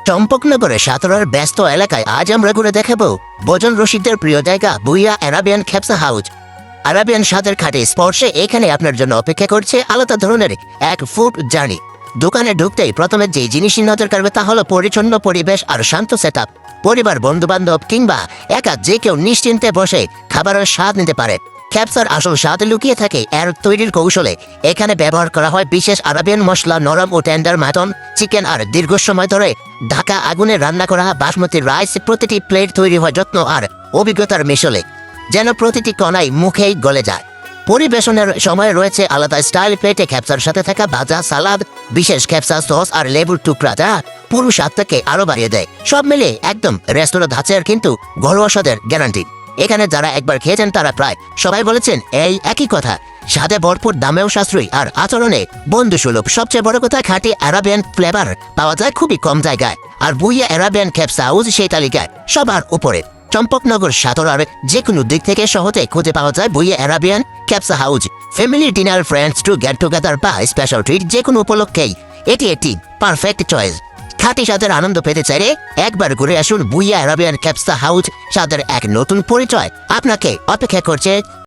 চম্পকনগরের সাতরার ব্যস্ত এলাকায় আজ আমরা ঘুরে দেখাবো ভোজন রসিকদের প্রিয় জায়গা Bhuiyan Arabian Kabsa House. Arabian স্বাদের খাঁটি স্পর্শে এখানে আপনার জন্য অপেক্ষা করছে আলাদা ধরনের এক ফুড জার্নি। দোকানে ঢুকতেই প্রথমে যে জিনিসই নজর কাড়বে তা হলো পরিচ্ছন্ন পরিবেশ আর শান্ত সেট আপ। পরিবার, বন্ধু বান্ধব কিংবা একা যে কেউ নিশ্চিন্তে বসে খাবারের স্বাদ নিতে পারে। ক্যাপসার আসল স্বাদ লুকিয়ে থাকে এর তৈরির কৌশলে। এখানে ব্যবহার করা হয় বিশেষ আরাবিয়ান মশলা, নরম ও টেন্ডার মাটন, চিকেন আর দীর্ঘ সময় ধরে ঢাকা আগুনে রান্না করা বাসমতি রাইস। প্রতিটি প্লেট তৈরি হয় যত্ন আর অভিজ্ঞতার মিশলে, যেন প্রতিটি কণাই মুখেই গলে যায়। পরিবেশনের সময় রয়েছে আলাদা স্টাইল প্লেটে ক্যাপসার সাথে থাকা ভাজা, সালাদ, বিশেষ ক্যাপসা সস আর লেবুর টুকরা, যা পুরো স্বাদটাকে আরো বাড়িয়ে দেয়। সব মিলিয়ে একদম রেস্তোরাঁ ধাঁচের কিন্তু ঘরোয়া স্বাদের গ্যারান্টি। এখানে যারা একবার খেয়েছেন তারা প্রায় সবাই বলেছেন এই একই কথা, স্বাদে ভরপুর, দামেও সাশ্রয়ী আর আচরণে বন্ধুসুলভ। সবচেয়ে বড় কথা, খাঁটি আরাবিয়ান ফ্লেভার পাওয়া যায় খুবই কম জায়গায়, আর ভুইয়া আরাবিয়ান ক্যাপসা হাউস সেই তালিকায় সবার উপরে। চম্পকনগর সাতরার যে কোনো দিক থেকে সহজে খুঁজে পাওয়া যায় Bhuiyan Arabian Kabsa House. Family, dinner, friends to get together বা স্পেশাল ট্রিট, যে কোনো উপলক্ষেই এটি একটি পারফেক্ট চয়েস। খাঁটি স্বাদের আনন্দ পেতে চাইলে একবার ঘুরে আসুন ভুইয়া আরাবিয়ান ক্যাপসা হাউস। স্বাদের এক নতুন পরিচয় আপনাকে অপেক্ষা করছে।